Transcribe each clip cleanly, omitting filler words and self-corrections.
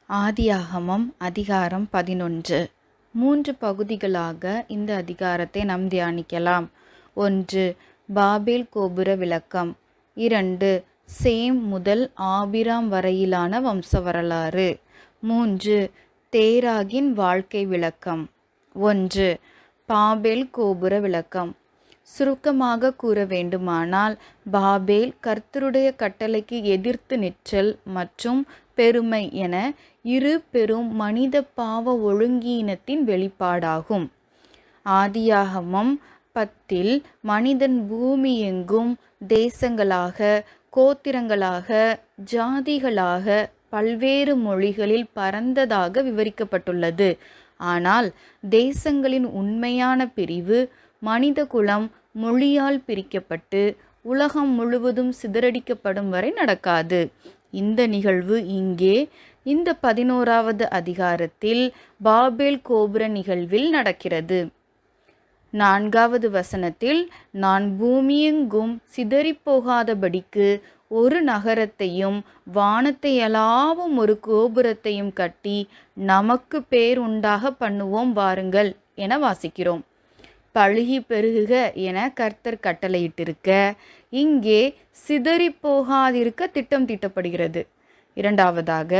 ஆதியாகமம் அதிகாரம் 11. 3 பகுதிகளாக இந்த அதிகாரத்தை நாம் தியானிக்கலாம். 1. பாபேல் கோபுர விளக்கம். 2. சேம் முதல் ஆபிராம் வரையிலான வம்ச வரலாறு. 3. தேராகின் வாழ்க்கை விளக்கம். 1. பாபேல் கோபுர விளக்கம். சுருக்கமாக கூற வேண்டுமானால், பாபேல் கர்த்தருடைய கட்டளைக்கு எதிர்த்து நிற்றல் மற்றும் பெருமை என இரு பெரும் மனித பாவ ஒழுங்கீனத்தின் வெளிப்பாடாகும். ஆதியாகமம் 10 மனிதன் பூமி எங்கும் தேசங்களாக, கோத்திரங்களாக, ஜாதிகளாக, பல்வேறு மொழிகளில் பரந்ததாக விவரிக்கப்பட்டுள்ளது. ஆனால் தேசங்களின் உண்மையான பிரிவு மனித குலம் மொழியால் பிரிக்கப்பட்டு உலகம் முழுவதும் சிதறடிக்கப்படும் வரை நடக்காது. இந்த நிகழ்வு இங்கே இந்த 11வது அதிகாரத்தில் பாபேல் கோபுர நிகழ்வில் நடக்கிறது. 4வது வசனத்தில், நான் பூமியெங்கும் சிதறிப்போகாதபடிக்கு ஒரு நகரத்தையும் வானத்தையளாவும் ஒரு கோபுரத்தையும் கட்டி நமக்கு பேர் உண்டாக பண்ணுவோம் வாருங்கள் என வாசிக்கிறோம். பழுகி பெருகுக என கர்த்தர் கட்டளையிட்டிருக்க, இங்கே சிதறி போகாதிருக்க திட்டம் தீட்டப்படுகிறது. 2வதாக,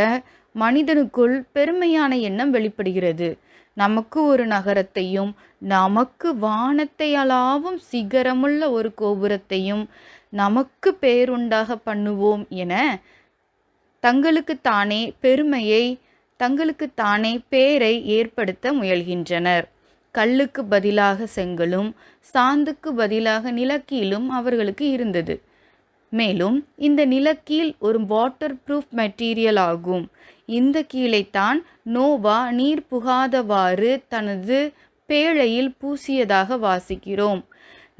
மனிதனுக்குள் பெருமையான எண்ணம் வெளிப்படுகிறது. நமக்கு ஒரு நகரத்தையும் நமக்கு வானத்தையளாவும் சிகரமுள்ள ஒரு கோபுரத்தையும் நமக்கு பேருண்டாக பண்ணுவோம் என தங்களுக்குத்தானே பெருமையை, தங்களுக்குத்தானே பேரை ஏற்படுத்த முயல்கின்றனர். கல்லுக்கு பதிலாக செங்கலும் சாந்துக்கு பதிலாக நிலக்கீலும் அவர்களுக்கு இருந்தது. மேலும் இந்த நிலக்கீல் ஒரு வாட்டர் ப்ரூஃப் மெட்டீரியல் ஆகும். இந்த கீழைத்தான் நோவா நீர் புகாதவாறு தனது பேழையில் பூசியதாக வாசிக்கிறோம்.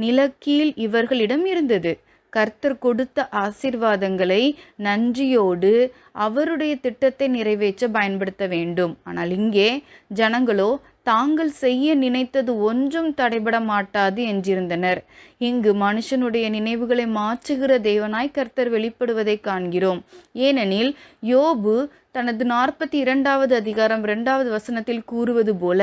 நிலக்கீல் இவர்களிடம் இருந்தது. கர்த்தர் கொடுத்த ஆசீர்வாதங்களை நன்றியோடு அவருடைய திட்டத்தை நிறைவேற்ற பயன்படுத்த வேண்டும். ஆனால் இங்கே ஜனங்களோ தாங்கள் செய்ய நினைத்தது ஒன்றும் தடைபட மாட்டாது என்றிருந்தனர். இங்கு மனுஷனுடைய நினைவுகளை மாற்றுகிற தேவனாய் கர்த்தர் வெளிப்படுவதை காண்கிறோம். ஏனெனில் யோபு தனது 42வது அதிகாரம் 2வது வசனத்தில் கூறுவது போல,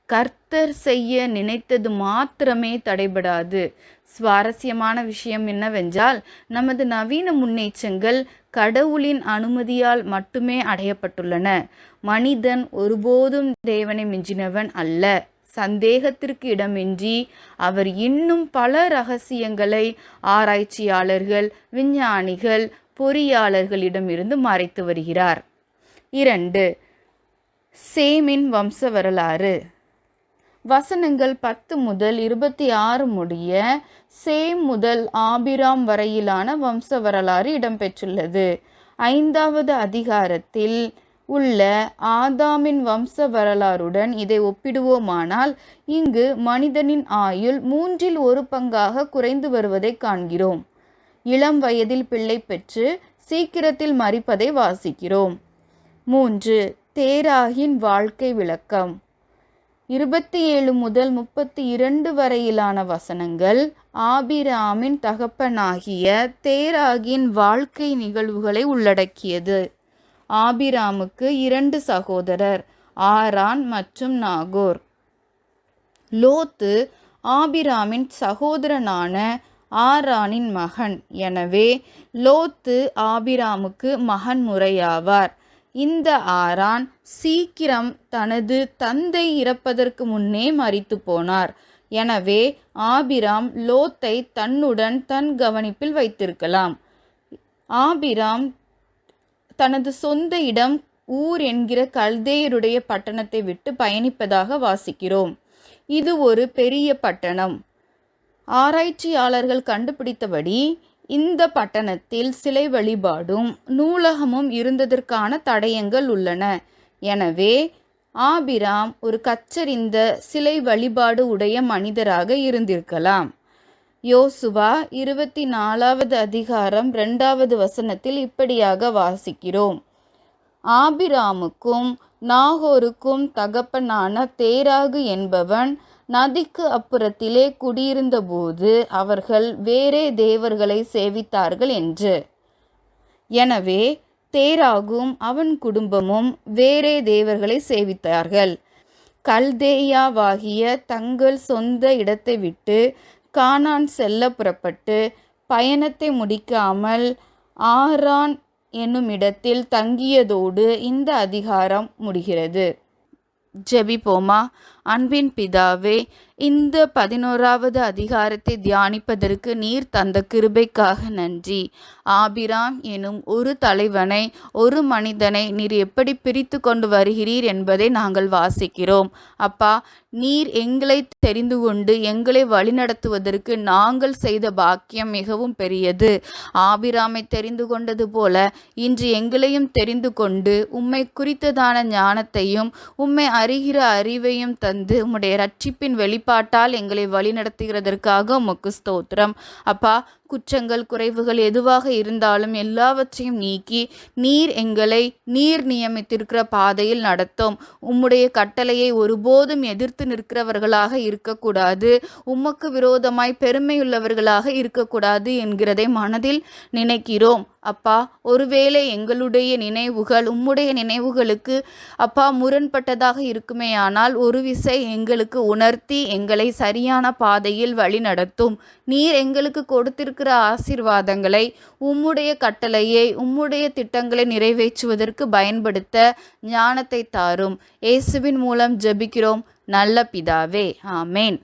கர்த்தர் செய்ய நினைத்தது மாத்திரமே தடைபடாது. சுவாரஸ்யமான விஷயம் என்னவென்றால், நமது நவீன முன்னேற்றங்கள் கடவுளின் அனுமதியால் மட்டுமே அடையப்பட்டுள்ளன. மனிதன் ஒருபோதும் தேவனை மிஞ்சினவன் அல்ல. சந்தேகத்திற்கு இடமின்றி அவர் இன்னும் பல இரகசியங்களை ஆராய்ச்சியாளர்கள், விஞ்ஞானிகள், பொறியாளர்களிடமிருந்து மறைத்து வருகிறார். 2. சேமின் வம்ச வரலாறு. வசனங்கள் 10 முதல் 26 முடிய சேம் முதல் ஆபிராம் வரையிலான வம்ச வரலாறு இடம்பெற்றுள்ளது. 5வது அதிகாரத்தில் உள்ள ஆதாமின் வம்ச வரலாறுடன் இதை ஒப்பிடுவோமானால், இங்கு மனிதனின் ஆயுள் 1/3 பங்காக குறைந்து வருவதை காண்கிறோம். இளம் வயதில் பிள்ளை பெற்று சீக்கிரத்தில் மரிப்பதை வாசிக்கிறோம். 3. தேராகின் வாழ்க்கை விளக்கம். 27 முதல் 32 வரையிலான வசனங்கள் ஆபிராமின் தகப்பனாகிய தேராகின் வாழ்க்கை நிகழ்வுகளை உள்ளடக்கியது. ஆபிராமுக்கு 2 சகோதரர், ஆரான் மற்றும் நாகோர். லோத்து ஆபிராமின் சகோதரனான ஆரானின் மகன். எனவே லோத்து ஆபிராமுக்கு மகன் முறையாவார். இந்த ஆரான் சீக்கிரம் தனது தந்தை இறப்பதற்கு முன்னே மரித்து போனார். எனவே ஆபிராம் லோத்தை தன்னுடன் தன் கவனிப்பில் வைத்திருக்கலாம். ஆபிராம் தனது சொந்த இடம் ஊர் என்கிற கல்தேயருடைய பட்டணத்தை விட்டு பயணிப்பதாக வாசிக்கிறோம். இது ஒரு பெரிய பட்டணம். ஆராய்ச்சியாளர்கள் கண்டுபிடித்தபடி இந்த பட்டணத்தில் சிலை வழிபாடும் நூலகமும் இருந்ததற்கான தடயங்கள் உள்ளன. எனவே ஆபிராம் ஒரு கச்சரிந்த சிலை வழிபாடு உடைய மனிதராக இருந்திருக்கலாம். யோசுவா 24வது அதிகாரம் 2வது வசனத்தில் இப்படியாக வாசிக்கிறோம். ஆபிராமுக்கும் நாகோருக்கும் தகப்பனான தேராகு என்பவன் நதிக்கு அப்புறத்திலே குடியிருந்த போது அவர்கள் வேறே தேவர்களை சேவித்தார்கள் என்று. எனவே தேராகும் அவன் குடும்பமும் வேறே தேவர்களை சேவித்தார்கள். கல்தேயாவாகிய தங்கள் சொந்த இடத்தை விட்டு கானான் செல்ல புறப்பட்டு பயணத்தை முடிக்காமல் ஆரான் என்னும் இடத்தில் தங்கியதோடு இந்த அதிகாரம் முடிகிறது. ஜெபிப்போமா. அன்பின் பிதாவே, இந்த 11வது அதிகாரத்தை தியானிப்பதற்கு நீர் தந்த கிருபைக்காக நன்றி. ஆபிராம் எனும் ஒரு தலைவனை, ஒரு மனிதனை நீர் எப்படி பிரித்து கொண்டு வருகிறீர் என்பதை நாங்கள் வாசிக்கிறோம். அப்பா, நீர் எங்களை தெரிந்து கொண்டு எங்களை வழிநடத்துவதற்கு நாங்கள் செய்த பாக்கியம் மிகவும் பெரியது. ஆபிராமை தெரிந்து கொண்டது போல இன்று எங்களையும் தெரிந்து கொண்டு உம்மை குறித்ததான ஞானத்தையும் உம்மை அறிகிற அறிவையும் தந்து உம்முடைய ரட்சிப்பின் வெளிப்பாட்டால் எங்களை வழிநடத்துகிறதற்காக உமக்கு ஸ்தோத்திரம். அப்பா, குற்றங்கள் குறைவுகள் எதுவாக இருந்தாலும் எல்லாவற்றையும் நீக்கி நீர் நியமித்திருக்கிற பாதையில் நடத்தும். உம்முடைய கட்டளையை ஒருபோதும் எதிர்த்து நிற்கிறவர்களாக இருக்கக்கூடாது, உமக்கு விரோதமாய் பெருமையுள்ளவர்களாக இருக்கக்கூடாது என்கிறதை மனதில் நினைக்கிறோம். அப்பா, ஒருவேளை எங்களுடைய நினைவுகள் உம்முடைய நினைவுகளுக்கு அப்பா முரண்பட்டதாக இருக்குமேயானால் ஒரு விசை எங்களுக்கு உணர்த்தி எங்களை சரியான பாதையில் வழி நடத்தும். நீர் எங்களுக்கு கொடுத்திருக்கிற ஆசீர்வாதங்களை உம்முடைய கட்டளையை உம்முடைய திட்டங்களை நிறைவேற்றுவதற்கு பயன்படுத்த ஞானத்தை தாரும். இயேசுவின் மூலம் ஜெபிக்கிறோம் நல்ல பிதாவே, ஆமேன்.